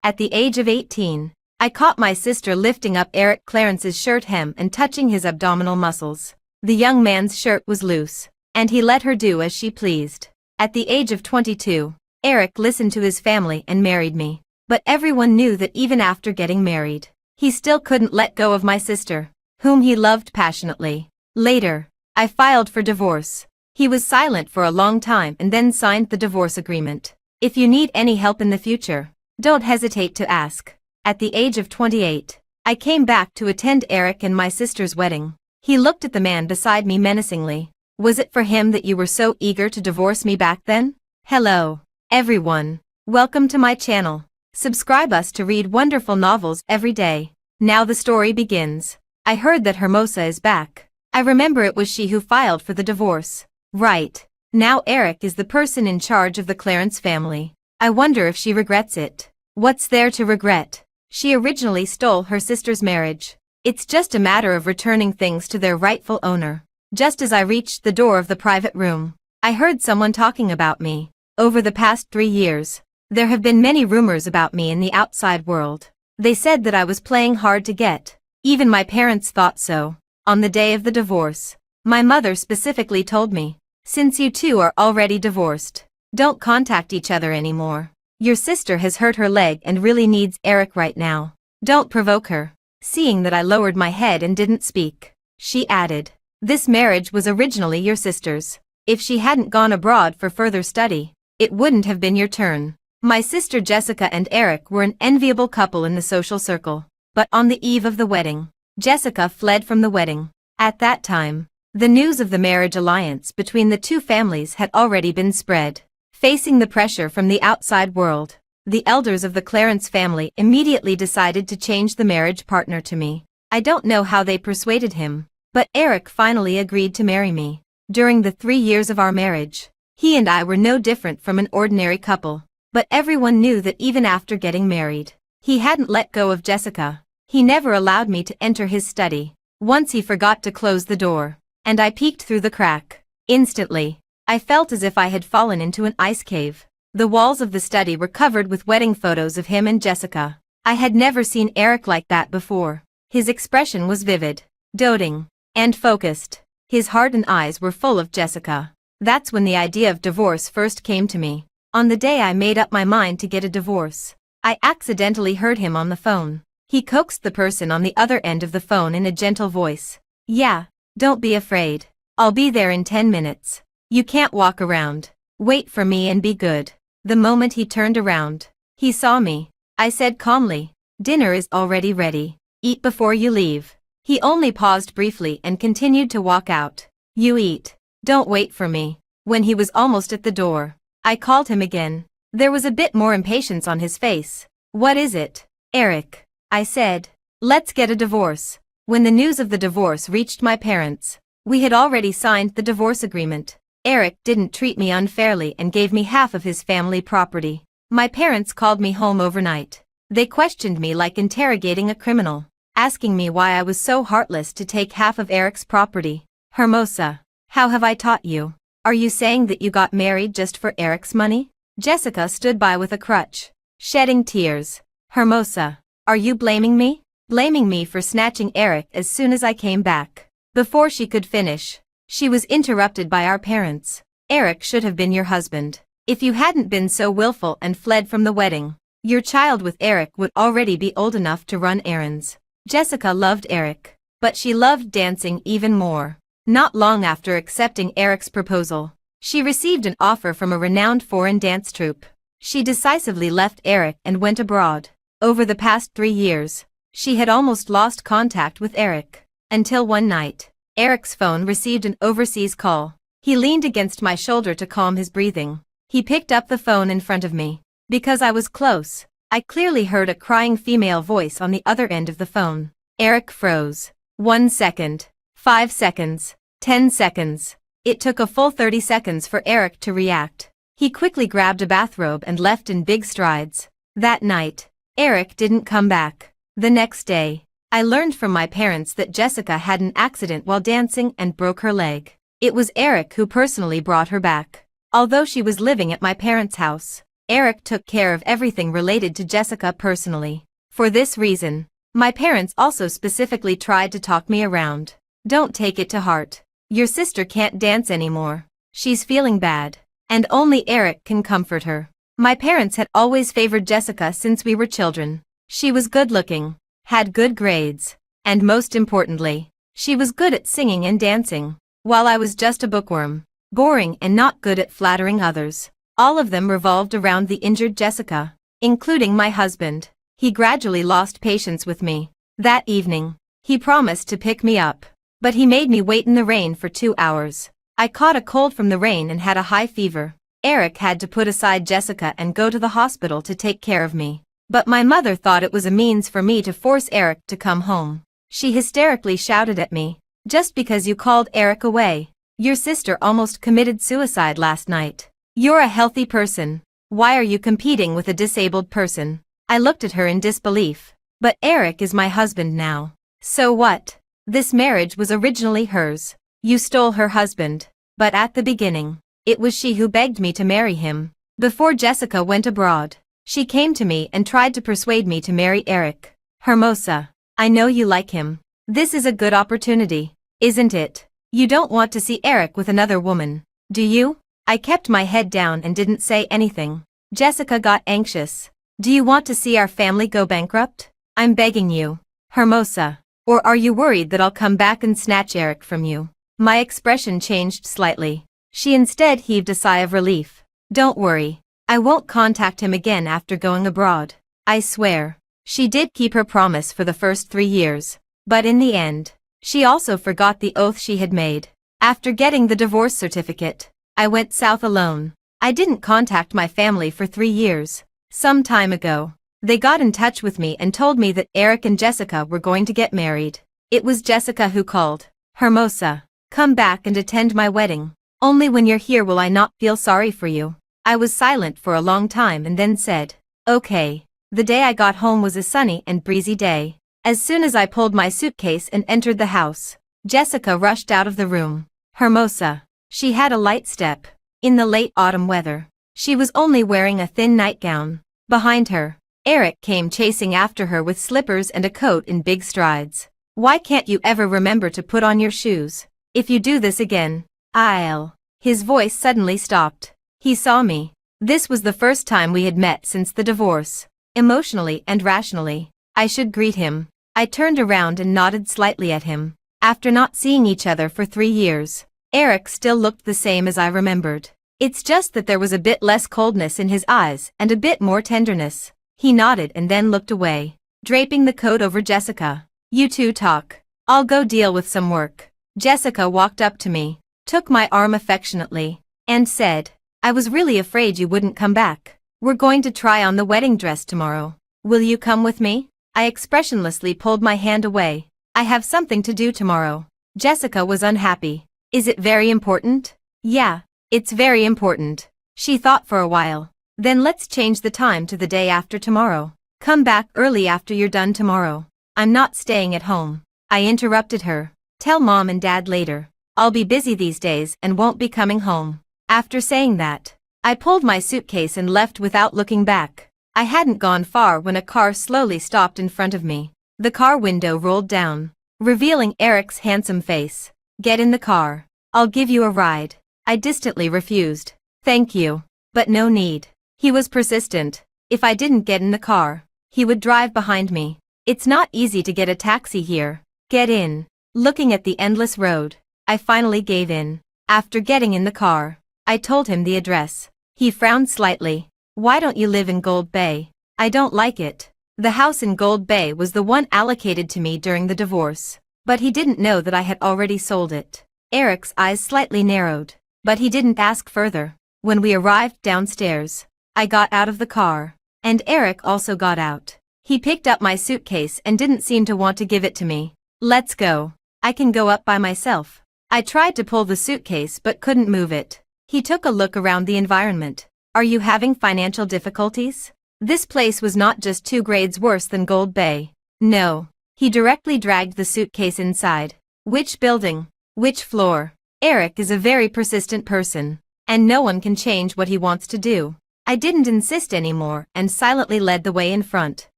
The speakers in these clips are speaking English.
At the age of 18, I caught my sister lifting up Eric Clarence's shirt hem and touching his abdominal muscles. The young man's shirt was loose, and he let her do as she pleased. At the age of 22, Eric listened to his family and married me. But everyone knew that even after getting married, he still couldn't let go of my sister, whom he loved passionately. Later, I filed for divorce. He was silent for a long time and then signed the divorce agreement. If you need any help in the future, don't hesitate to ask. At the age of 28, I came back to attend Eric and my sister's wedding. He looked at the man beside me menacingly. Was it for him that you were so eager to divorce me back then? Hello, everyone. Welcome to my channel. Subscribe us to read wonderful novels every day. Now the story begins. I heard that Hermosa is back. I remember it was she who filed for the divorce. Right. Now Eric is the person in charge of the Clarence family. I wonder if she regrets it. What's there to regret? She originally stole her sister's marriage. It's just a matter of returning things to their rightful owner. Just as I reached the door of the private room, I heard someone talking about me. Over the past 3 years, there have been many rumors about me in the outside world. They said that I was playing hard to get. Even my parents thought so. On the day of the divorce, my mother specifically told me, since you two are already divorced, don't contact each other anymore. Your sister has hurt her leg and really needs Eric right now. Don't provoke her. Seeing that I lowered my head and didn't speak, she added, this marriage was originally your sister's. If she hadn't gone abroad for further study, it wouldn't have been your turn. My sister Jessica and Eric were an enviable couple in the social circle. But on the eve of the wedding, Jessica fled from the wedding. At that time, the news of the marriage alliance between the two families had already been spread. Facing the pressure from the outside world, the elders of the Clarence family immediately decided to change the marriage partner to me. I don't know how they persuaded him, but Eric finally agreed to marry me. During the 3 years of our marriage, he and I were no different from an ordinary couple. But everyone knew that even after getting married, he hadn't let go of Jessica. He never allowed me to enter his study. Once he forgot to close the door, and I peeked through the crack. Instantly, I felt as if I had fallen into an ice cave. The walls of the study were covered with wedding photos of him and Jessica. I had never seen Eric like that before. His expression was vivid, doting, and focused. His heart and eyes were full of Jessica. That's when the idea of divorce first came to me. On the day I made up my mind to get a divorce, I accidentally heard him on the phone. He coaxed the person on the other end of the phone in a gentle voice. Yeah, don't be afraid. I'll be there in 10 minutes. You can't walk around. Wait for me and be good. The moment he turned around, he saw me. I said calmly, dinner is already ready. Eat before you leave. He only paused briefly and continued to walk out. You eat. Don't wait for me. When he was almost at the door, I called him again. There was a bit more impatience on his face. What is it, Eric? I said. Let's get a divorce. When the news of the divorce reached my parents, we had already signed the divorce agreement. Eric didn't treat me unfairly and gave me half of his family property. My parents called me home overnight. They questioned me like interrogating a criminal, asking me why I was so heartless to take half of Eric's property. Hermosa, how have I taught you? Are you saying that you got married just for Eric's money? Jessica stood by with a crutch, shedding tears. Hermosa, are you blaming me? Blaming me for snatching Eric as soon as I came back. Before she could finish, she was interrupted by our parents. Eric should have been your husband. If you hadn't been so willful and fled from the wedding, your child with Eric would already be old enough to run errands. Jessica loved Eric, but she loved dancing even more. Not long after accepting Eric's proposal, she received an offer from a renowned foreign dance troupe. She decisively left Eric and went abroad. Over the past 3 years, she had almost lost contact with Eric. Until one night, Eric's phone received an overseas call. He leaned against my shoulder to calm his breathing. He picked up the phone in front of me. Because I was close, I clearly heard a crying female voice on the other end of the phone. Eric froze. 1 second. 5 seconds. 10 seconds. It took a full 30 seconds for Eric to react. He quickly grabbed a bathrobe and left in big strides. That night, Eric didn't come back. The next day, I learned from my parents that Jessica had an accident while dancing and broke her leg. It was Eric who personally brought her back. Although she was living at my parents' house, Eric took care of everything related to Jessica personally. For this reason, my parents also specifically tried to talk me around. Don't take it to heart. Your sister can't dance anymore. She's feeling bad. And only Eric can comfort her. My parents had always favored Jessica since we were children. She was good-looking, had good grades, and most importantly, she was good at singing and dancing, while I was just a bookworm, boring and not good at flattering others. All of them revolved around the injured Jessica, including my husband. He gradually lost patience with me. That evening, he promised to pick me up, but he made me wait in the rain for 2 hours. I caught a cold from the rain and had a high fever. Eric had to put aside Jessica and go to the hospital to take care of me. But my mother thought it was a means for me to force Eric to come home. She hysterically shouted at me, "Just because you called Eric away, your sister almost committed suicide last night. You're a healthy person. Why are you competing with a disabled person?" I looked at her in disbelief. But Eric is my husband now. So what? This marriage was originally hers. You stole her husband. But at the beginning, it was she who begged me to marry him. Before Jessica went abroad, she came to me and tried to persuade me to marry Eric. Hermosa, I know you like him. This is a good opportunity, isn't it? You don't want to see Eric with another woman, do you? I kept my head down and didn't say anything. Jessica got anxious. Do you want to see our family go bankrupt? I'm begging you, Hermosa. Or are you worried that I'll come back and snatch Eric from you? My expression changed slightly. She instead heaved a sigh of relief. Don't worry. I won't contact him again after going abroad. I swear. She did keep her promise for the first 3 years. But in the end, she also forgot the oath she had made. After getting the divorce certificate, I went south alone. I didn't contact my family for 3 years. Some time ago, they got in touch with me and told me that Eric and Jessica were going to get married. It was Jessica who called. Hermosa, come back and attend my wedding. Only when you're here will I not feel sorry for you. I was silent for a long time and then said, okay. The day I got home was a sunny and breezy day. As soon as I pulled my suitcase and entered the house, Jessica rushed out of the room. Hermosa. She had a light step. In the late autumn weather, she was only wearing a thin nightgown. Behind her, Eric came chasing after her with slippers and a coat in big strides. Why can't you ever remember to put on your shoes? If you do this again, I'll... His voice suddenly stopped. He saw me. This was the first time we had met since the divorce. Emotionally and rationally, I should greet him. I turned around and nodded slightly at him. After not seeing each other for 3 years, Eric still looked the same as I remembered. It's just that there was a bit less coldness in his eyes and a bit more tenderness. He nodded and then looked away, draping the coat over Jessica. You two talk. I'll go deal with some work. Jessica walked up to me, took my arm affectionately, and said, I was really afraid you wouldn't come back. We're going to try on the wedding dress tomorrow. Will you come with me? I expressionlessly pulled my hand away. I have something to do tomorrow. Jessica was unhappy. Is it very important? Yeah, it's very important. She thought for a while. Then let's change the time to the day after tomorrow. Come back early after you're done tomorrow. I'm not staying at home. I interrupted her. Tell Mom and Dad later. I'll be busy these days and won't be coming home. After saying that, I pulled my suitcase and left without looking back. I hadn't gone far when a car slowly stopped in front of me. The car window rolled down, revealing Eric's handsome face. Get in the car. I'll give you a ride. I distantly refused. Thank you. But no need. He was persistent. If I didn't get in the car, he would drive behind me. It's not easy to get a taxi here. Get in. Looking at the endless road, I finally gave in. After getting in the car, I told him the address. He frowned slightly. Why don't you live in Gold Bay? I don't like it. The house in Gold Bay was the one allocated to me during the divorce. But he didn't know that I had already sold it. Eric's eyes slightly narrowed, but he didn't ask further. When we arrived downstairs, I got out of the car, and Eric also got out. He picked up my suitcase and didn't seem to want to give it to me. Let's go. I can go up by myself. I tried to pull the suitcase but couldn't move it. He took a look around the environment. Are you having financial difficulties? This place was not just 2 grades worse than Gold Bay. No. He directly dragged the suitcase inside. Which building? Which floor? Eric is a very persistent person, and no one can change what he wants to do. I didn't insist anymore and silently led the way in front.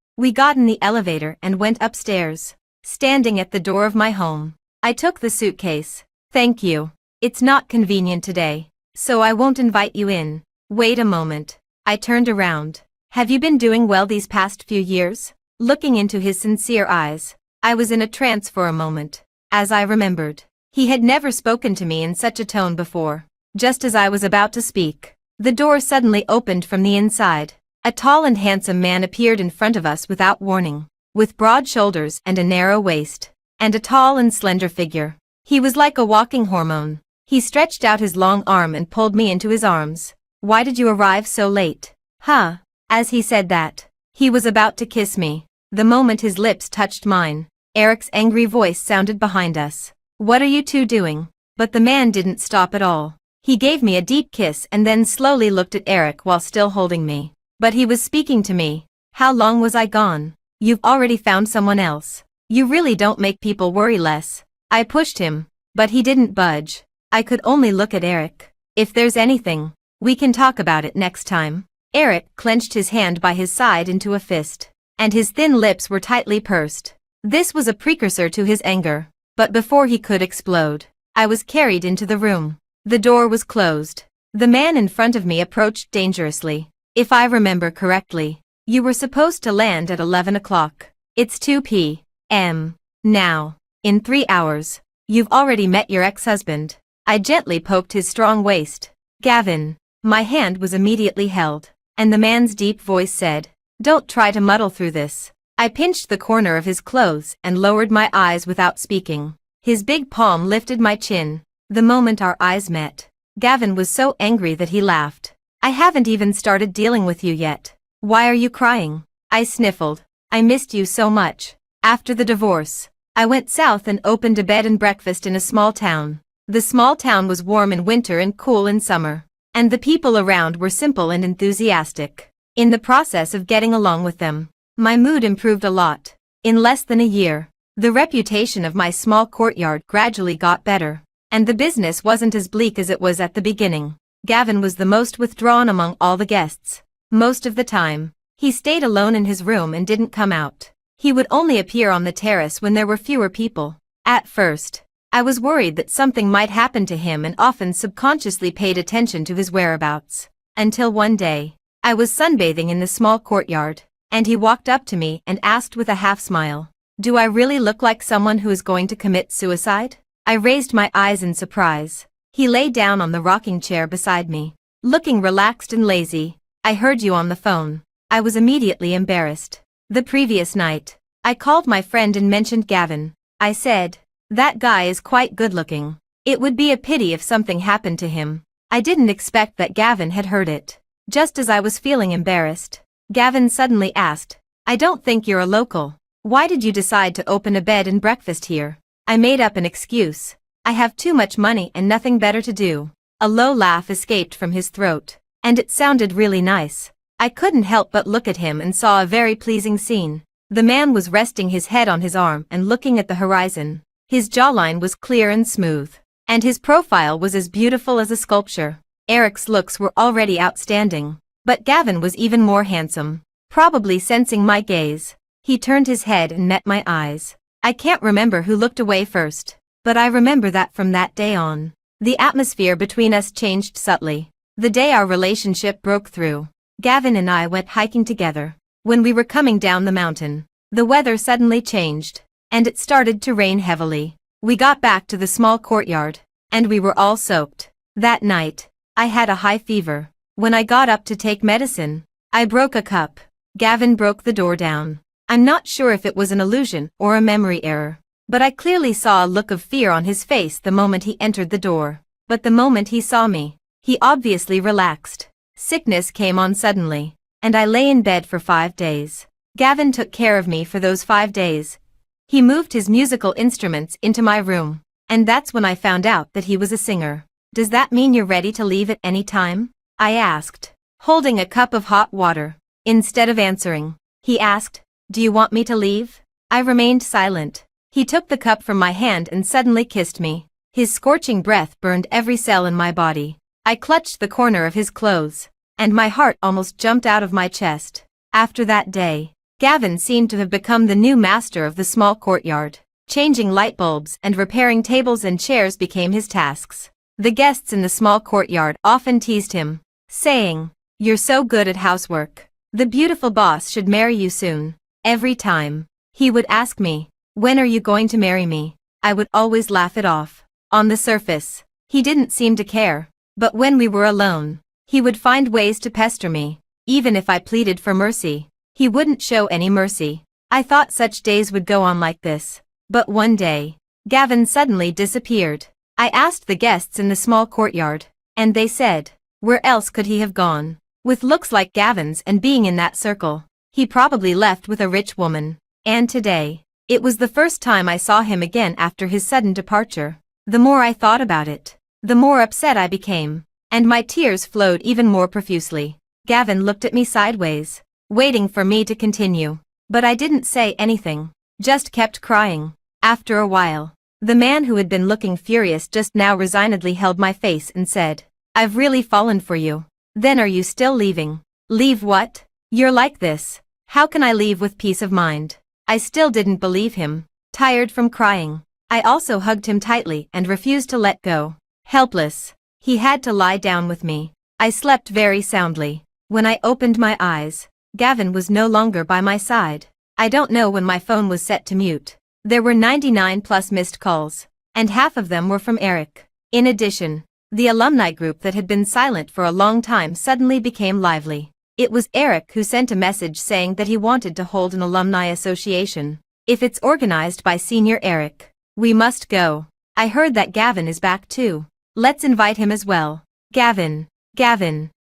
We got in the elevator and went upstairs. Standing at the door of my home, I took the suitcase. Thank you. It's not convenient today, so I won't invite you in. Wait a moment. I turned around. Have you been doing well these past few years? Looking into his sincere eyes, I was in a trance for a moment. As I remembered, he had never spoken to me in such a tone before. Just as I was about to speak, the door suddenly opened from the inside. A tall and handsome man appeared in front of us without warning, with broad shoulders and a narrow waist, and a tall and slender figure. He was like a walking hormone. He stretched out his long arm and pulled me into his arms. Why did you arrive so late? Huh? As he said that, he was about to kiss me. The moment his lips touched mine, Eric's angry voice sounded behind us. What are you two doing? But the man didn't stop at all. He gave me a deep kiss and then slowly looked at Eric while still holding me. But he was speaking to me. How long was I gone? You've already found someone else. You really don't make people worry less. I pushed him, but he didn't budge. I could only look at Eric. If there's anything, we can talk about it next time. Eric clenched his hand by his side into a fist, and his thin lips were tightly pursed. This was a precursor to his anger, but before he could explode, I was carried into the room. The door was closed. The man in front of me approached dangerously. If I remember correctly, you were supposed to land at 11 o'clock. It's 2 p.m. now. In 3 hours. You've already met your ex-husband. I gently poked his strong waist. Gavin. My hand was immediately held, and the man's deep voice said, "Don't try to muddle through this." I pinched the corner of his clothes and lowered my eyes without speaking. His big palm lifted my chin. The moment our eyes met, Gavin was so angry that he laughed. I haven't even started dealing with you yet. Why are you crying? I sniffled. I missed you so much. After the divorce, I went south and opened a bed and breakfast in a small town. The small town was warm in winter and cool in summer, and the people around were simple and enthusiastic. In the process of getting along with them, my mood improved a lot. In less than a year, the reputation of my small courtyard gradually got better, and the business wasn't as bleak as it was at the beginning. Gavin was the most withdrawn among all the guests. Most of the time, he stayed alone in his room and didn't come out. He would only appear on the terrace when there were fewer people. At first, I was worried that something might happen to him and often subconsciously paid attention to his whereabouts. Until one day, I was sunbathing in the small courtyard, and he walked up to me and asked with a half-smile, "Do I really look like someone who is going to commit suicide?" I raised my eyes in surprise. He lay down on the rocking chair beside me, looking relaxed and lazy. "I heard you on the phone." I was immediately embarrassed. The previous night, I called my friend and mentioned Gavin. I said, "That guy is quite good-looking. It would be a pity if something happened to him." I didn't expect that Gavin had heard it. Just as I was feeling embarrassed, Gavin suddenly asked, "I don't think you're a local. Why did you decide to open a bed and breakfast here?" I made up an excuse. "I have too much money and nothing better to do." A low laugh escaped from his throat, and it sounded really nice. I couldn't help but look at him and saw a very pleasing scene. The man was resting his head on his arm and looking at the horizon. His jawline was clear and smooth, and his profile was as beautiful as a sculpture. Eric's looks were already outstanding, but Gavin was even more handsome. Probably sensing my gaze, he turned his head and met my eyes. I can't remember who looked away first, but I remember that from that day on, the atmosphere between us changed subtly. The day our relationship broke through, Gavin and I went hiking together. When we were coming down the mountain, the weather suddenly changed, and it started to rain heavily. We got back to the small courtyard, and we were all soaked. That night, I had a high fever. When I got up to take medicine, I broke a cup. Gavin broke the door down. I'm not sure if it was an illusion or a memory error, but I clearly saw a look of fear on his face the moment he entered the door. But the moment he saw me, he obviously relaxed. Sickness came on suddenly, and I lay in bed for 5 days. Gavin took care of me for those 5 days. He moved his musical instruments into my room, and that's when I found out that he was a singer. "Does that mean you're ready to leave at any time?" I asked, holding a cup of hot water. Instead of answering, he asked, "Do you want me to leave?" I remained silent. He took the cup from my hand and suddenly kissed me. His scorching breath burned every cell in my body. I clutched the corner of his clothes, and my heart almost jumped out of my chest. After that day, Gavin seemed to have become the new master of the small courtyard. Changing light bulbs and repairing tables and chairs became his tasks. The guests in the small courtyard often teased him, saying, "You're so good at housework. The beautiful boss should marry you soon." Every time he would ask me, "When are you going to marry me?" I would always laugh it off. On the surface, he didn't seem to care, but when we were alone, he would find ways to pester me. Even if I pleaded for mercy, he wouldn't show any mercy. I thought such days would go on like this. But one day, Gavin suddenly disappeared. I asked the guests in the small courtyard, and they said, where else could he have gone? With looks like Gavin's and being in that circle, he probably left with a rich woman. And today, it was the first time I saw him again after his sudden departure. The more I thought about it, the more upset I became, and my tears flowed even more profusely. Gavin looked at me sideways, waiting for me to continue. But I didn't say anything, just kept crying. After a while, the man who had been looking furious just now resignedly held my face and said, "I've really fallen for you. Then are you still leaving?" "Leave what? You're like this. How can I leave with peace of mind?" I still didn't believe him, tired from crying. I also hugged him tightly and refused to let go. Helpless, he had to lie down with me. I slept very soundly. When I opened my eyes, Gavin was no longer by my side. I don't know when my phone was set to mute. There were 99 plus missed calls, and half of them were from Eric. In addition, the alumni group that had been silent for a long time suddenly became lively. It was Eric who sent a message saying that he wanted to hold an alumni association. "If it's organized by Senior Eric, we must go. I heard that Gavin is back too. Let's invite him as well." Gavin,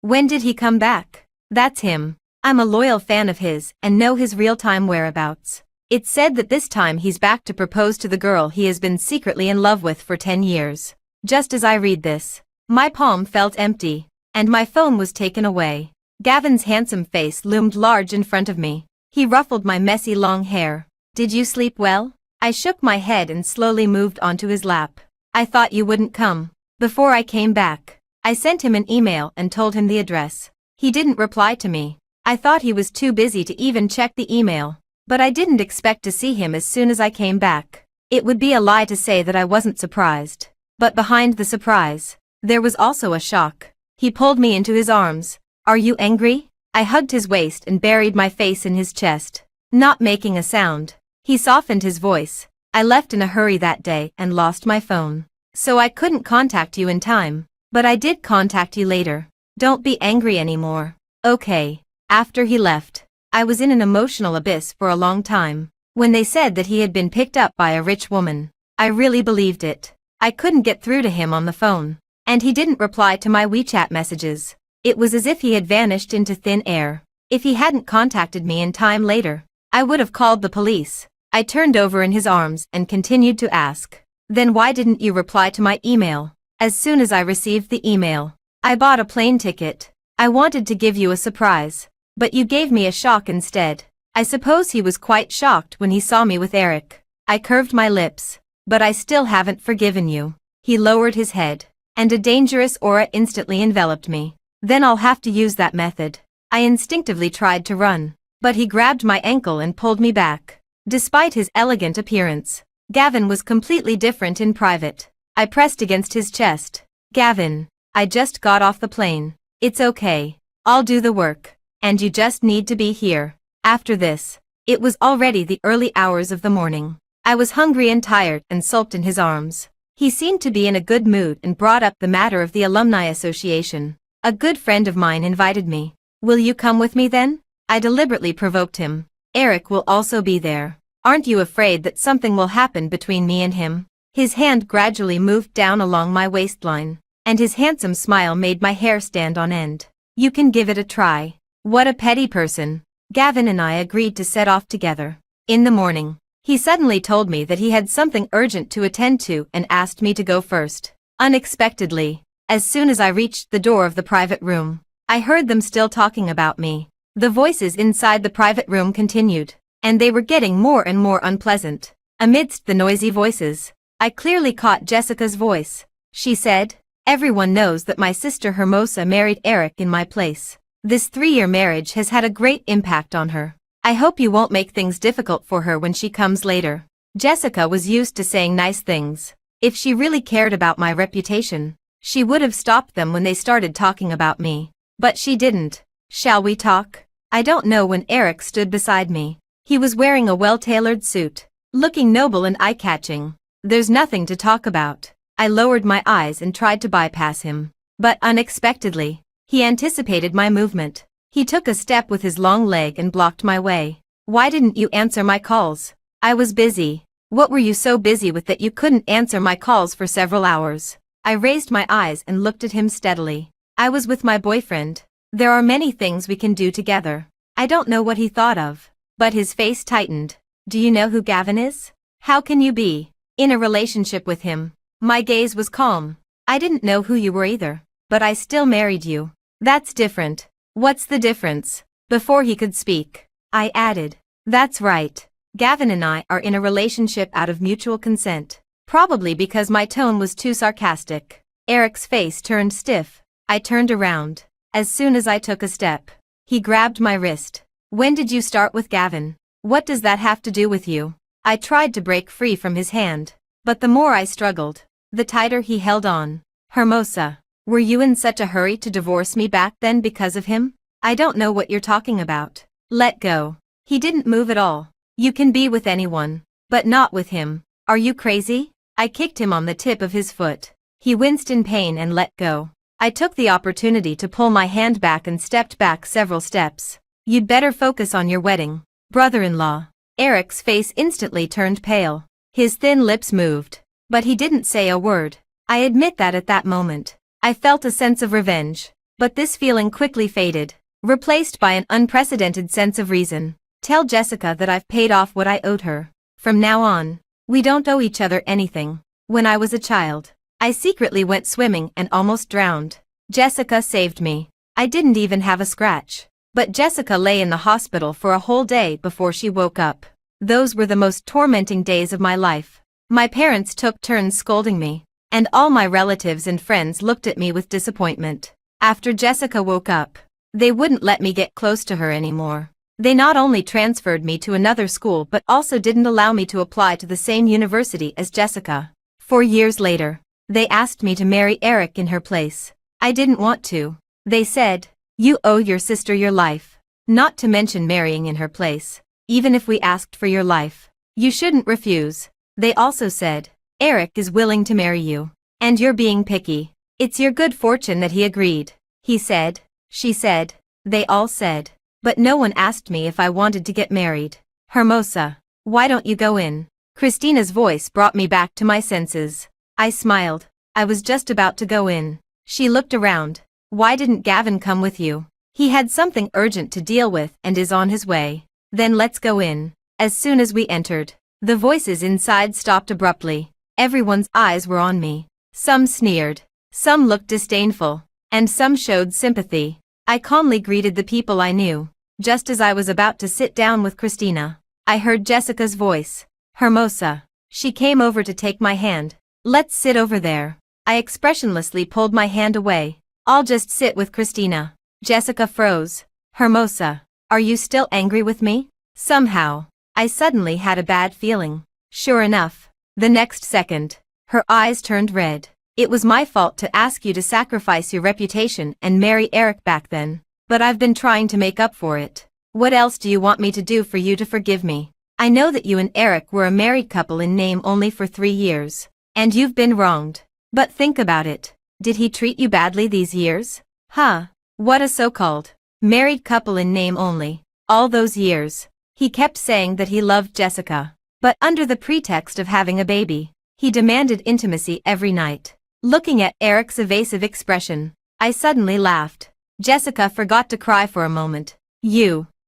when did he come back? That's him. I'm a loyal fan of his and know his real-time whereabouts. It's said that this time he's back to propose to the girl he has been secretly in love with for 10 years. Just as I read this, my palm felt empty, and my phone was taken away. Gavin's handsome face loomed large in front of me. He ruffled my messy long hair. "Did you sleep well?" I shook my head and slowly moved onto his lap. "I thought you wouldn't come." Before I came back, I sent him an email and told him the address. He didn't reply to me. I thought he was too busy to even check the email. But I didn't expect to see him as soon as I came back. It would be a lie to say that I wasn't surprised. But behind the surprise, there was also a shock. He pulled me into his arms. "Are you angry?" I hugged his waist and buried my face in his chest, not making a sound. He softened his voice. "I left in a hurry that day and lost my phone. So I couldn't contact you in time. But I did contact you later. Don't be angry anymore. Okay." After he left, I was in an emotional abyss for a long time. When they said that he had been picked up by a rich woman, I really believed it. I couldn't get through to him on the phone, and he didn't reply to my WeChat messages. It was as if he had vanished into thin air. If he hadn't contacted me in time later, I would have called the police. I turned over in his arms and continued to ask, "Then why didn't you reply to my email?" As soon as I received the email, I bought a plane ticket. I wanted to give you a surprise, but you gave me a shock instead. I suppose he was quite shocked when he saw me with Eric. I curved my lips. "But I still haven't forgiven you." He lowered his head, and a dangerous aura instantly enveloped me. "Then I'll have to use that method." I instinctively tried to run, but he grabbed my ankle and pulled me back. Despite his elegant appearance, Gavin was completely different in private. I pressed against his chest. "Gavin, I just got off the plane. It's okay. I'll do the work. And you just need to be here." After this, it was already the early hours of the morning. I was hungry and tired and sulked in his arms. He seemed to be in a good mood and brought up the matter of the Alumni Association. "A good friend of mine invited me. Will you come with me then?" I deliberately provoked him. "Eric will also be there. Aren't you afraid that something will happen between me and him?" His hand gradually moved down along my waistline, and his handsome smile made my hair stand on end. "You can give it a try." What a petty person. Gavin and I agreed to set off together. In the morning, he suddenly told me that he had something urgent to attend to and asked me to go first. Unexpectedly, as soon as I reached the door of the private room, I heard them still talking about me. The voices inside the private room continued, and they were getting more and more unpleasant. Amidst the noisy voices, I clearly caught Jessica's voice. She said, "Everyone knows that my sister Hermosa married Eric in my place. This 3-year marriage has had a great impact on her. I hope you won't make things difficult for her when she comes later. Jessica was used to saying nice things. If she really cared about my reputation, she would have stopped them when they started talking about me. But she didn't. Shall we talk? I don't know when Eric stood beside me. He was wearing a well-tailored suit, looking noble and eye-catching. There's nothing to talk about. I lowered my eyes and tried to bypass him. But unexpectedly, he anticipated my movement. He took a step with his long leg and blocked my way. Why didn't you answer my calls? I was busy. What were you so busy with that you couldn't answer my calls for several hours? I raised my eyes and looked at him steadily. I was with my boyfriend. There are many things we can do together. I don't know what he thought of, but his face tightened. Do you know who Gavin is? How can you be in a relationship with him? My gaze was calm. I didn't know who you were either, but I still married you. That's different. What's the difference? Before he could speak, I added, that's right. Gavin and I are in a relationship out of mutual consent. Probably because my tone was too sarcastic. Eric's face turned stiff. I turned around. As soon as I took a step, he grabbed my wrist. When did you start with Gavin? What does that have to do with you? I tried to break free from his hand, but the more I struggled, the tighter he held on. Hermosa, were you in such a hurry to divorce me back then because of him? I don't know what you're talking about. Let go. He didn't move at all. You can be with anyone, but not with him. Are you crazy? I kicked him on the tip of his foot. He winced in pain and let go. I took the opportunity to pull my hand back and stepped back several steps. You'd better focus on your wedding, brother-in-law. Eric's face instantly turned pale. His thin lips moved, but he didn't say a word. I admit that at that moment, I felt a sense of revenge, but this feeling quickly faded, replaced by an unprecedented sense of reason. Tell Jessica that I've paid off what I owed her. From now on, we don't owe each other anything. When I was a child, I secretly went swimming and almost drowned. Jessica saved me. I didn't even have a scratch. But Jessica lay in the hospital for a whole day before she woke up. Those were the most tormenting days of my life. My parents took turns scolding me, and all my relatives and friends looked at me with disappointment. After Jessica woke up, they wouldn't let me get close to her anymore. They not only transferred me to another school but also didn't allow me to apply to the same university as Jessica. 4 years later, they asked me to marry Eric in her place. I didn't want to. They said, you owe your sister your life. Not to mention marrying in her place. Even if we asked for your life, you shouldn't refuse. They also said, Eric is willing to marry you. And you're being picky. It's your good fortune that he agreed. He said, she said, they all said. But no one asked me if I wanted to get married. Hermosa, why don't you go in? Christina's voice brought me back to my senses. I smiled. I was just about to go in. She looked around. Why didn't Gavin come with you? He had something urgent to deal with and is on his way. Then let's go in. As soon as we entered, the voices inside stopped abruptly. Everyone's eyes were on me. Some sneered, some looked disdainful, and some showed sympathy. I calmly greeted the people I knew. Just as I was about to sit down with Christina, I heard Jessica's voice. Hermosa. She came over to take my hand. Let's sit over there. I expressionlessly pulled my hand away. I'll just sit with Christina. Jessica froze. Hermosa, are you still angry with me? Somehow, I suddenly had a bad feeling. Sure enough, the next second, her eyes turned red. It was my fault to ask you to sacrifice your reputation and marry Eric back then. But I've been trying to make up for it. What else do you want me to do for you to forgive me? I know that you and Eric were a married couple in name only for 3 years. And you've been wronged. But think about it. Did he treat you badly these years? Huh? What a so-called married couple in name only. All those years, he kept saying that he loved Jessica. But under the pretext of having a baby, he demanded intimacy every night. Looking at Eric's evasive expression, I suddenly laughed. Jessica forgot to cry for a moment.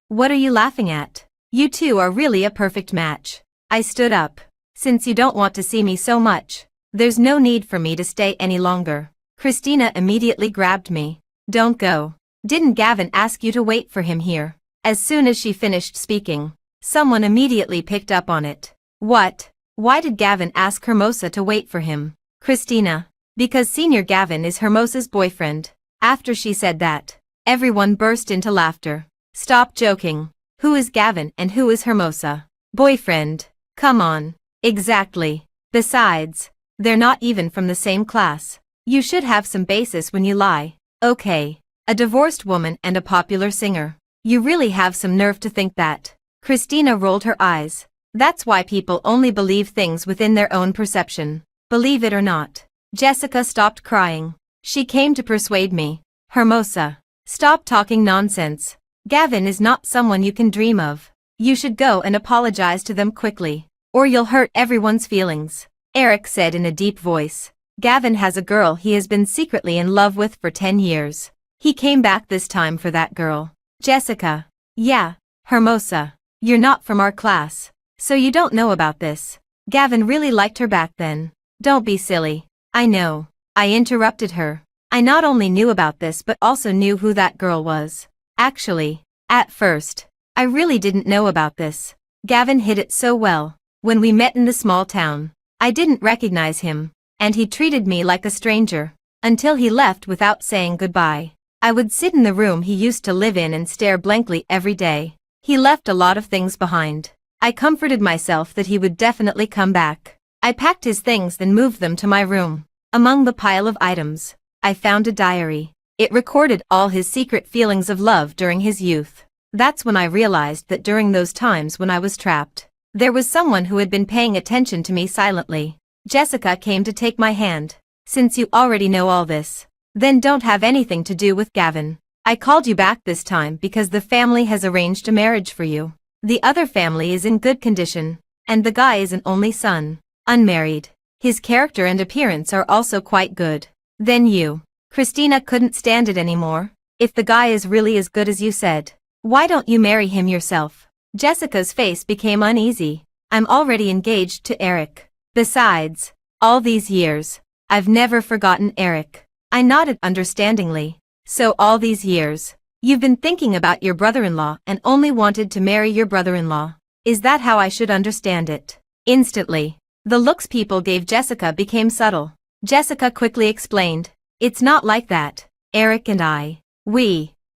What are you laughing at? You two are really a perfect match. I stood up. Since you don't want to see me so much, there's no need for me to stay any longer. Christina immediately grabbed me. Don't go. Didn't Gavin ask you to wait for him here? As soon as she finished speaking, someone immediately picked up on it. What? Why did Gavin ask Hermosa to wait for him? Christina. Because Senior Gavin is Hermosa's boyfriend. After she said that, Everyone burst into laughter. Stop joking. Who is Gavin and who is Hermosa? Boyfriend. Come on. Exactly. Besides, they're not even from the same class. You should have some basis when you lie. Okay. A divorced woman and a popular singer. You really have some nerve to think that. Christina rolled her eyes. That's why people only believe things within their own perception. Believe it or not. Jessica stopped crying. She came to persuade me. Hermosa. Stop talking nonsense. Gavin is not someone you can dream of. You should go and apologize to them quickly, or you'll hurt everyone's feelings. Eric said in a deep voice. Gavin has a girl he has been secretly in love with for 10 years. He came back this time for that girl. Jessica. Yeah, Hermosa. You're not from our class, so you don't know about this. Gavin really liked her back then. Don't be silly. I know. I interrupted her. I not only knew about this but also knew who that girl was. Actually, at first, I really didn't know about this. Gavin hid it so well. When we met in the small town, I didn't recognize him, and he treated me like a stranger, until he left without saying goodbye. I would sit in the room he used to live in and stare blankly every day. He left a lot of things behind. I comforted myself that he would definitely come back. I packed his things then moved them to my room. Among the pile of items, I found a diary. It recorded all his secret feelings of love during his youth. That's when I realized that during those times when I was trapped, there was someone who had been paying attention to me silently. Jessica came to take my hand. Since you already know all this, then don't have anything to do with Gavin. I called you back this time because the family has arranged a marriage for you. The other family is in good condition, and the guy is an only son, unmarried. His character and appearance are also quite good. Then you. Christina couldn't stand it anymore. If the guy is really as good as you said, why don't you marry him yourself? Jessica's face became uneasy. I'm already engaged to Eric. Besides, all these years, I've never forgotten Eric. I nodded understandingly. So all these years, you've been thinking about your brother-in-law and only wanted to marry your brother-in-law. Is that how I should understand it? Instantly, the looks people gave Jessica became subtle. Jessica quickly explained. It's not like that. Eric and I.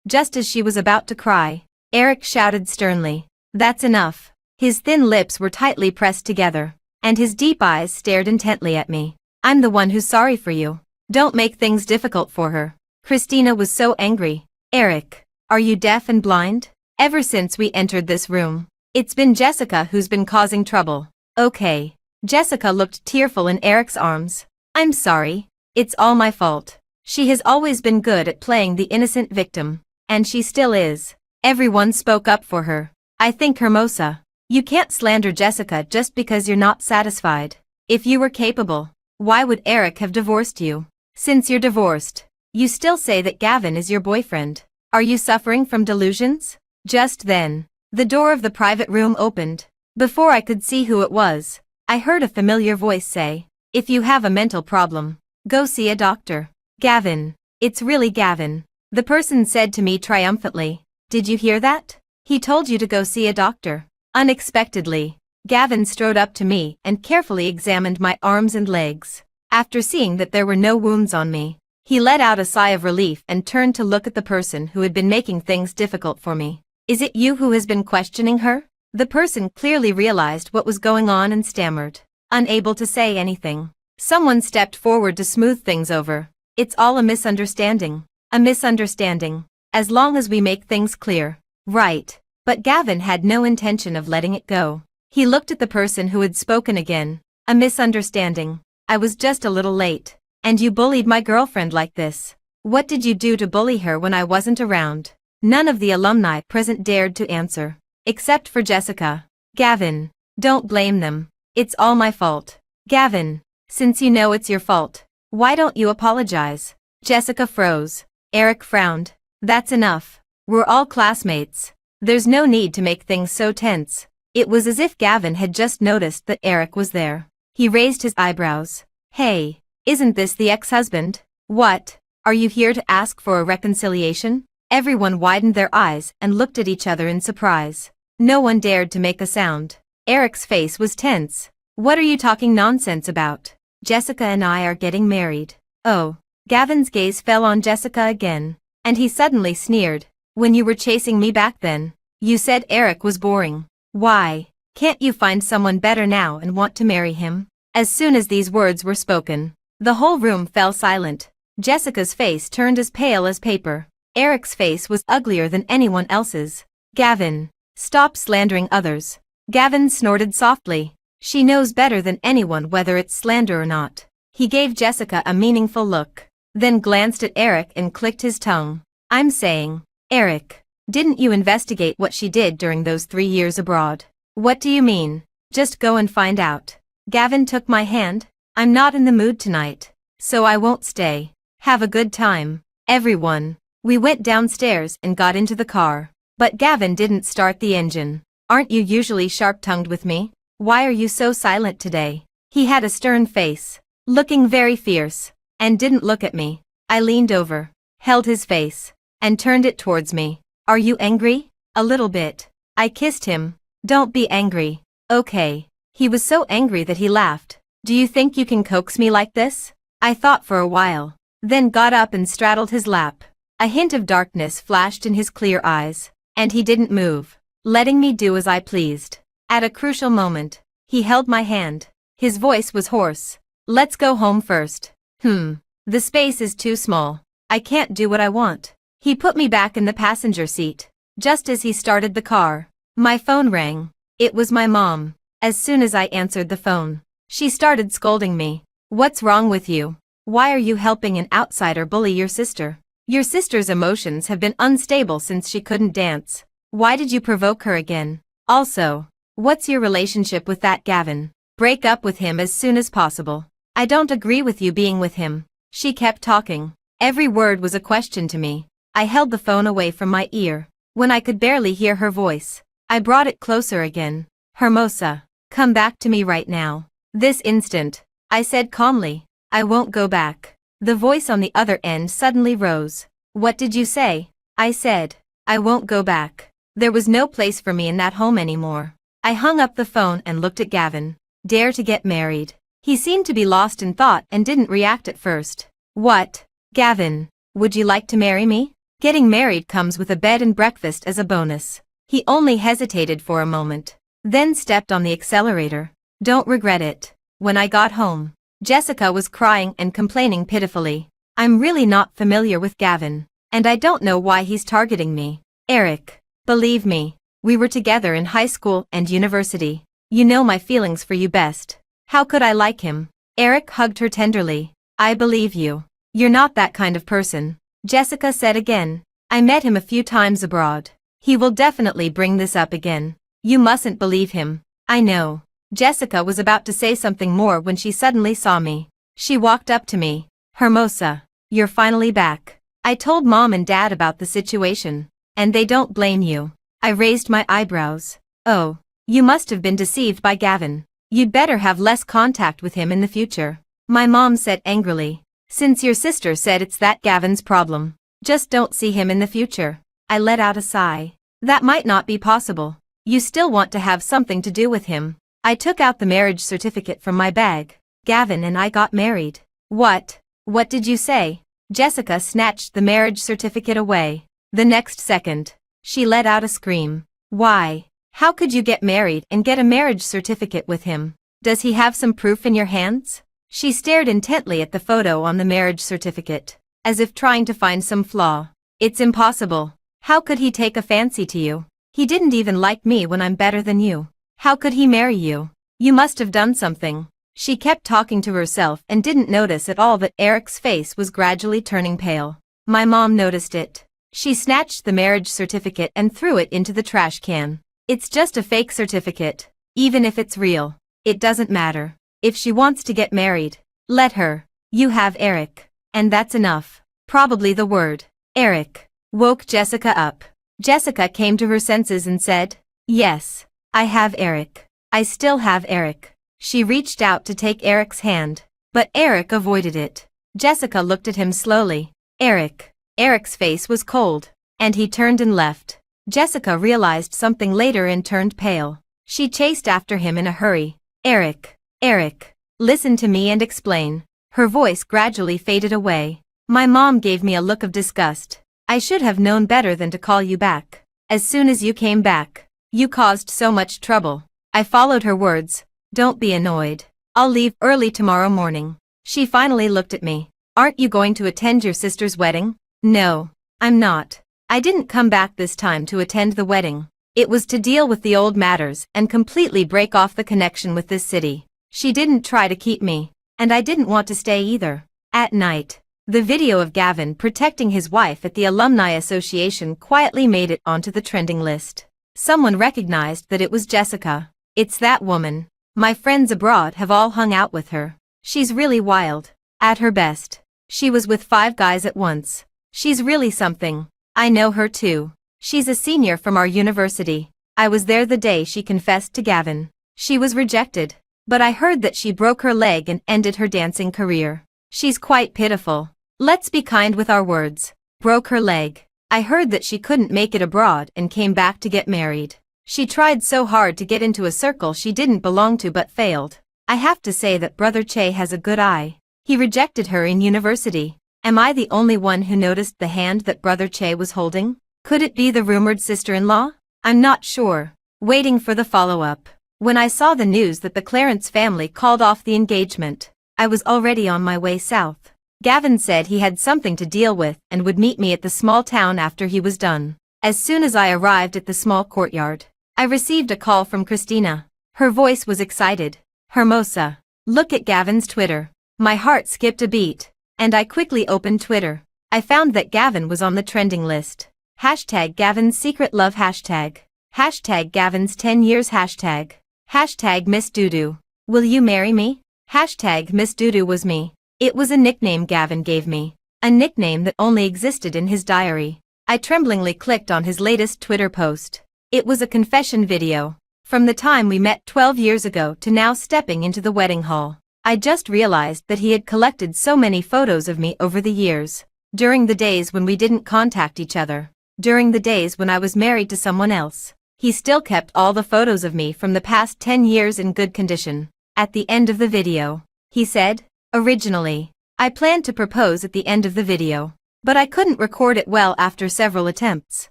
Just as she was about to cry, Eric shouted sternly. That's enough. His thin lips were tightly pressed together, and his deep eyes stared intently at me. I'm the one who's sorry for you. Don't make things difficult for her. Christina was so angry. Eric, are you deaf and blind? Ever since we entered this room, it's been Jessica who's been causing trouble. Okay. Jessica looked tearful in Eric's arms. I'm sorry. It's all my fault. She has always been good at playing the innocent victim, and she still is. Everyone spoke up for her. I think Hermosa, you can't slander Jessica just because you're not satisfied. If you were capable, why would Eric have divorced you? Since you're divorced, you still say that Gavin is your boyfriend. Are you suffering from delusions? Just then, the door of the private room opened. Before I could see who it was, I heard a familiar voice say, if you have a mental problem, go see a doctor. Gavin. It's really Gavin. The person said to me triumphantly. Did you hear that? He told you to go see a doctor. Unexpectedly, Gavin strode up to me and carefully examined my arms and legs. After seeing that there were no wounds on me, he let out a sigh of relief and turned to look at the person who had been making things difficult for me. Is it you who has been questioning her? The person clearly realized what was going on and stammered, unable to say anything. Someone stepped forward to smooth things over. It's all a misunderstanding. A misunderstanding. As long as we make things clear. Right. But Gavin had no intention of letting it go. He looked at the person who had spoken again. A misunderstanding. I was just a little late. And you bullied my girlfriend like this. What did you do to bully her when I wasn't around? None of the alumni present dared to answer. Except for Jessica. Gavin. Don't blame them. It's all my fault. Gavin. Since you know it's your fault, why don't you apologize? Jessica froze. Eric frowned. That's enough. We're all classmates. There's no need to make things so tense. It was as if Gavin had just noticed that Eric was there. He raised his eyebrows. Hey, isn't this the ex-husband? What? Are you here to ask for a reconciliation? Everyone widened their eyes and looked at each other in surprise. No one dared to make a sound. Eric's face was tense. What are you talking nonsense about? Jessica and I are getting married. Oh. Gavin's gaze fell on Jessica again. And he suddenly sneered. When you were chasing me back then, you said Eric was boring. Why? Can't you find someone better now and want to marry him? As soon as these words were spoken, the whole room fell silent. Jessica's face turned as pale as paper. Eric's face was uglier than anyone else's. Gavin, stop slandering others. Gavin snorted softly. She knows better than anyone whether it's slander or not. He gave Jessica a meaningful look, then glanced at Eric and clicked his tongue. I'm saying, Eric, didn't you investigate what she did during those 3 years abroad? What do you mean? Just go and find out. Gavin took my hand. I'm not in the mood tonight, so I won't stay. Have a good time, everyone. We went downstairs and got into the car, but Gavin didn't start the engine. Aren't you usually sharp-tongued with me? Why are you so silent today? He had a stern face, looking very fierce, and didn't look at me. I leaned over, held his face, and turned it towards me. Are you angry? A little bit. I kissed him. Don't be angry, okay. He was so angry that he laughed. Do you think you can coax me like this? I thought for a while, then got up and straddled his lap. A hint of darkness flashed in his clear eyes, and he didn't move, letting me do as I pleased. At a crucial moment, he held my hand. His voice was hoarse. Let's go home first. The space is too small. I can't do what I want. He put me back in the passenger seat. Just as he started the car, my phone rang. It was my mom. As soon as I answered the phone, she started scolding me. What's wrong with you? Why are you helping an outsider bully your sister? Your sister's emotions have been unstable since she couldn't dance. Why did you provoke her again? Also, what's your relationship with that Gavin? Break up with him as soon as possible. I don't agree with you being with him. She kept talking. Every word was a question to me. I held the phone away from my ear. When I could barely hear her voice, I brought it closer again. Hermosa, come back to me right now. This instant, I said calmly. I won't go back. The voice on the other end suddenly rose. What did you say? I said, I won't go back. There was no place for me in that home anymore. I hung up the phone and looked at Gavin. Dare to get married. He seemed to be lost in thought and didn't react at first. What? Gavin, would you like to marry me? Getting married comes with a bed and breakfast as a bonus. He only hesitated for a moment, then stepped on the accelerator. Don't regret it. When I got home, Jessica was crying and complaining pitifully. I'm really not familiar with Gavin, and I don't know why he's targeting me. Eric, believe me, we were together in high school and university. You know my feelings for you best. How could I like him? Eric hugged her tenderly. I believe you. You're not that kind of person. Jessica said again. I met him a few times abroad. He will definitely bring this up again. You mustn't believe him. I know. Jessica was about to say something more when she suddenly saw me. She walked up to me. Hermosa, you're finally back. I told Mom and Dad about the situation, and they don't blame you. I raised my eyebrows. Oh, you must have been deceived by Gavin. You'd better have less contact with him in the future. My mom said angrily. Since your sister said it's that Gavin's problem, just don't see him in the future. I let out a sigh. That might not be possible. You still want to have something to do with him. I took out the marriage certificate from my bag. Gavin and I got married. What? What did you say? Jessica snatched the marriage certificate away. The next second, she let out a scream. Why? How could you get married and get a marriage certificate with him? Does he have some proof in your hands? She stared intently at the photo on the marriage certificate, as if trying to find some flaw. It's impossible. How could he take a fancy to you? He didn't even like me when I'm better than you. How could he marry you? You must have done something. She kept talking to herself and didn't notice at all that Eric's face was gradually turning pale. My mom noticed it. She snatched the marriage certificate and threw it into the trash can. It's just a fake certificate. Even if it's real, it doesn't matter. If she wants to get married, let her. You have Eric. And that's enough. Probably the word, Eric, woke Jessica up. Jessica came to her senses and said, yes, I have Eric. I still have Eric. She reached out to take Eric's hand, but Eric avoided it. Jessica looked at him slowly. Eric. Eric's face was cold, and he turned and left. Jessica realized something later and turned pale. She chased after him in a hurry. Eric. Eric, listen to me and explain. Her voice gradually faded away. My mom gave me a look of disgust. I should have known better than to call you back. As soon as you came back, you caused so much trouble. I followed her words. Don't be annoyed. I'll leave early tomorrow morning. She finally looked at me. Aren't you going to attend your sister's wedding? No, I'm not. I didn't come back this time to attend the wedding. It was to deal with the old matters and completely break off the connection with this city. She didn't try to keep me, and I didn't want to stay either. At night, the video of Gavin protecting his wife at the Alumni Association quietly made it onto the trending list. Someone recognized that it was Jessica. It's that woman. My friends abroad have all hung out with her. She's really wild. At her best, she was with 5 guys at once. She's really something. I know her too. She's a senior from our university. I was there the day she confessed to Gavin. She was rejected, but I heard that she broke her leg and ended her dancing career. She's quite pitiful. Let's be kind with our words. Broke her leg. I heard that she couldn't make it abroad and came back to get married. She tried so hard to get into a circle she didn't belong to but failed. I have to say that Brother Che has a good eye. He rejected her in university. Am I the only one who noticed the hand that Brother Che was holding? Could it be the rumored sister-in-law? I'm not sure. Waiting for the follow-up. When I saw the news that the Clarence family called off the engagement, I was already on my way south. Gavin said he had something to deal with and would meet me at the small town after he was done. As soon as I arrived at the small courtyard, I received a call from Christina. Her voice was excited. Hermosa. Look at Gavin's Twitter. My heart skipped a beat, and I quickly opened Twitter. I found that Gavin was on the trending list. Hashtag Gavin's secret love hashtag. Hashtag Gavin's 10 years hashtag. Hashtag Miss Doodoo. Will you marry me? Hashtag Miss Doodoo was me. It was a nickname Gavin gave me. A nickname that only existed in his diary. I tremblingly clicked on his latest Twitter post. It was a confession video. From the time we met 12 years ago to now stepping into the wedding hall. I just realized that he had collected so many photos of me over the years. During the days when we didn't contact each other. During the days when I was married to someone else. He still kept all the photos of me from the past 10 years in good condition. At the end of the video, he said, originally, I planned to propose at the end of the video, but I couldn't record it well after several attempts.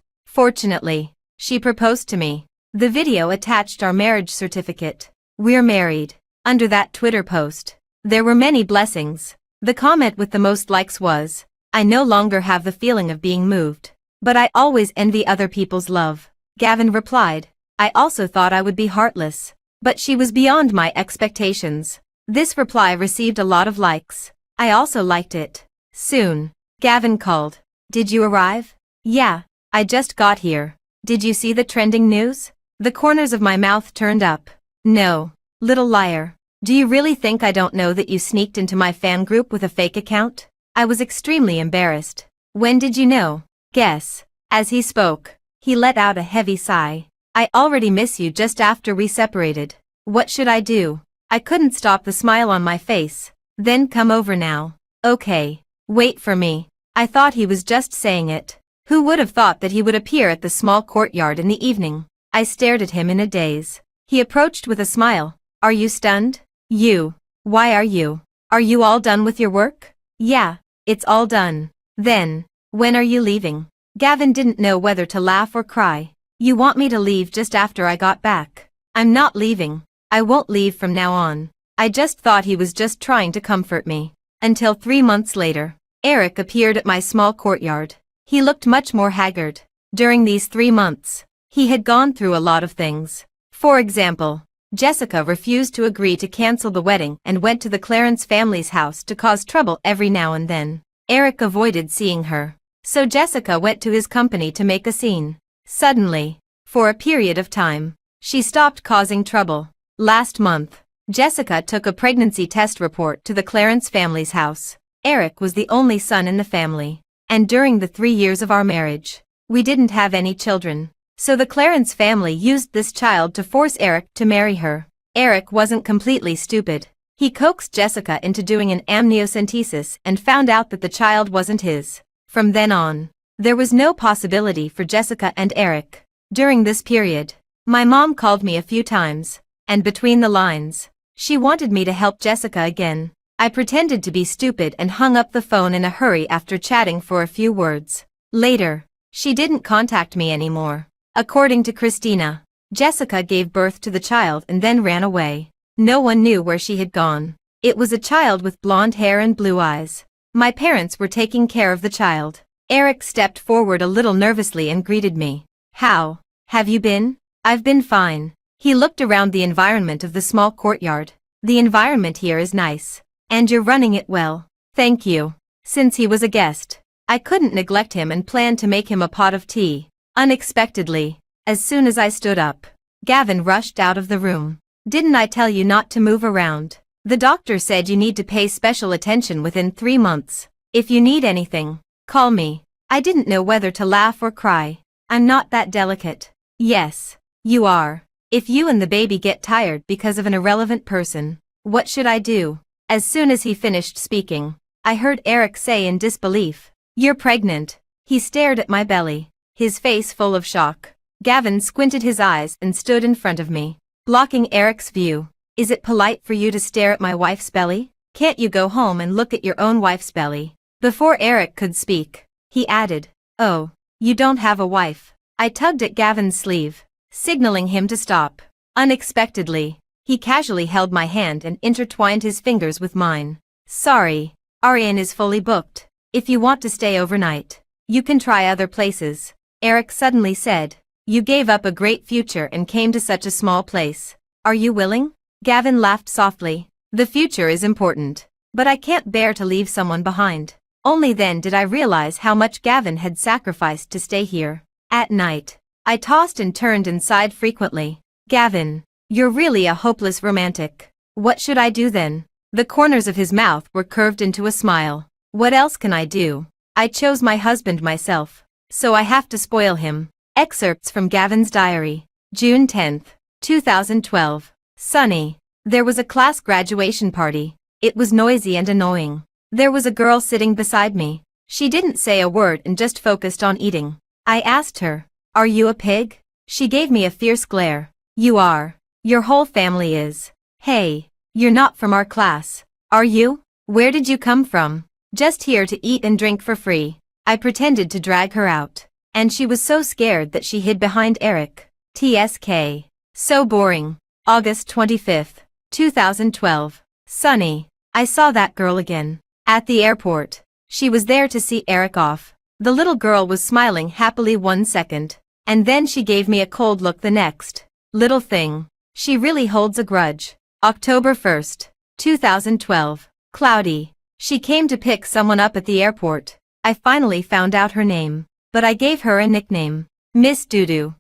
Fortunately, she proposed to me. The video attached our marriage certificate. We're married. Under that Twitter post, there were many blessings. The comment with the most likes was, I no longer have the feeling of being moved, but I always envy other people's love. Gavin replied, I also thought I would be heartless, but she was beyond my expectations. This reply received a lot of likes. I also liked it. Soon, Gavin called. Did you arrive? Yeah, I just got here. Did you see the trending news? The corners of my mouth turned up. No, little liar. Do you really think I don't know that you sneaked into my fan group with a fake account? I was extremely embarrassed. When did you know? Guess. As he spoke, he let out a heavy sigh. I already miss you just after we separated. What should I do? I couldn't stop the smile on my face. Then come over now. Okay. Wait for me. I thought he was just saying it. Who would have thought that he would appear at the small courtyard in the evening? I stared at him in a daze. He approached with a smile. Are you stunned? You. Why are you? Are you all done with your work? Yeah, it's all done. Then, when are you leaving? Gavin didn't know whether to laugh or cry. You want me to leave just after I got back? I'm not leaving. I won't leave from now on. I just thought he was just trying to comfort me. Until 3 months later, Eric appeared at my small courtyard. He looked much more haggard. During these 3 months, he had gone through a lot of things. For example, Jessica refused to agree to cancel the wedding and went to the Clarence family's house to cause trouble every now and then. Eric avoided seeing her. So Jessica went to his company to make a scene. Suddenly, for a period of time, she stopped causing trouble. Last month, Jessica took a pregnancy test report to the Clarence family's house. Eric was the only son in the family. And during the 3 years of our marriage, we didn't have any children. So the Clarence family used this child to force Eric to marry her. Eric wasn't completely stupid. He coaxed Jessica into doing an amniocentesis and found out that the child wasn't his. From then on, there was no possibility for Jessica and Eric. During this period, my mom called me a few times, and between the lines, she wanted me to help Jessica again. I pretended to be stupid and hung up the phone in a hurry after chatting for a few words. Later, she didn't contact me anymore. According to Christina, Jessica gave birth to the child and then ran away. No one knew where she had gone. It was a child with blonde hair and blue eyes. My parents were taking care of the child. Eric stepped forward a little nervously and greeted me. How have you been? I've been fine. He looked around the environment of the small courtyard. The environment here is nice. And you're running it well. Thank you. Since he was a guest, I couldn't neglect him and planned to make him a pot of tea. Unexpectedly, as soon as I stood up, Gavin rushed out of the room. Didn't I tell you not to move around? The doctor said you need to pay special attention within 3 months. If you need anything, call me. I didn't know whether to laugh or cry. I'm not that delicate. Yes, you are. If you and the baby get tired because of an irrelevant person, what should I do? As soon as he finished speaking, I heard Eric say in disbelief, "You're pregnant." He stared at my belly, his face full of shock. Gavin squinted his eyes and stood in front of me, blocking Eric's view. Is it polite for you to stare at my wife's belly? Can't you go home and look at your own wife's belly? Before Eric could speak, he added, "Oh, you don't have a wife." I tugged at Gavin's sleeve, signaling him to stop. Unexpectedly, he casually held my hand and intertwined his fingers with mine. "Sorry, our inn is fully booked. If you want to stay overnight, you can try other places." Eric suddenly said, "You gave up a great future and came to such a small place. Are you willing?" Gavin laughed softly. "The future is important, but I can't bear to leave someone behind." Only then did I realize how much Gavin had sacrificed to stay here. At night, I tossed and turned and sighed frequently. "Gavin, you're really a hopeless romantic. What should I do then?" The corners of his mouth were curved into a smile. "What else can I do? I chose my husband myself, so I have to spoil him." Excerpts from Gavin's diary. June 10, 2012. Sunny. There was a class graduation party. It was noisy and annoying. There was a girl sitting beside me. She didn't say a word and just focused on eating. I asked her, "Are you a pig?" She gave me a fierce glare. "You are. Your whole family is." "Hey, you're not from our class, are you? Where did you come from?" "Just here to eat and drink for free." I pretended to drag her out, and she was so scared that she hid behind Eric. TSK. So boring. August 25, 2012. Sunny. I saw that girl again. At the airport. She was there to see Eric off. The little girl was smiling happily 1 second, and then she gave me a cold look the next. Little thing. She really holds a grudge. October 1st, 2012. Cloudy. She came to pick someone up at the airport. I finally found out her name, but I gave her a nickname. Miss Doodoo.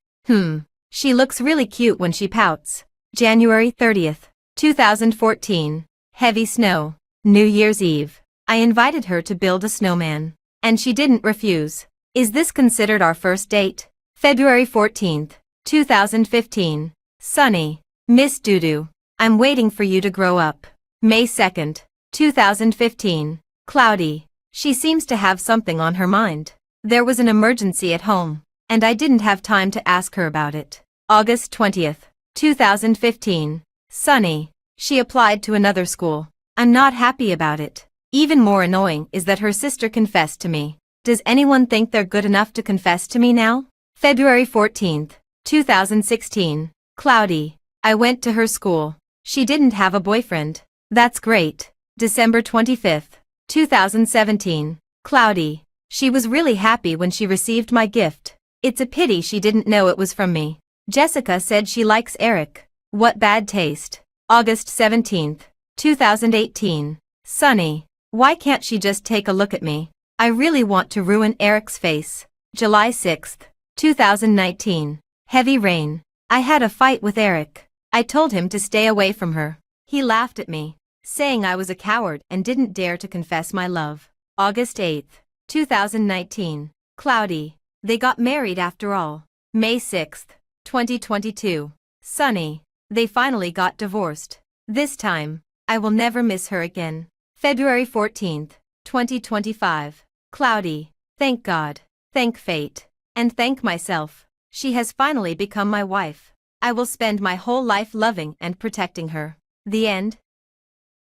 She looks really cute when she pouts. January 30th, 2014. Heavy snow. New Year's Eve. I invited her to build a snowman, and she didn't refuse. Is this considered our first date? February 14th, 2015. Sunny. Miss Doodoo. I'm waiting for you to grow up. May 2nd, 2015. Cloudy. She seems to have something on her mind. There was an emergency at home, and I didn't have time to ask her about it. August 20th, 2015. Sunny. She applied to another school. I'm not happy about it. Even more annoying is that her sister confessed to me. Does anyone think they're good enough to confess to me now? February 14th, 2016. Cloudy. I went to her school. She didn't have a boyfriend. That's great. December 25th, 2017. Cloudy. She was really happy when she received my gift. It's a pity she didn't know it was from me. Jessica said she likes Eric. What bad taste. August 17th, 2018. Sunny. Why can't she just take a look at me? I really want to ruin Eric's face. July 6th, 2019. Heavy rain. I had a fight with Eric. I told him to stay away from her. He laughed at me, saying I was a coward and didn't dare to confess my love. August 8th, 2019. Cloudy. They got married after all. May 6th, 2022. Sunny. They finally got divorced. This time, I will never miss her again. February 14th, 2025. Cloudy. Thank God. Thank fate. And thank myself. She has finally become my wife. I will spend my whole life loving and protecting her. The end.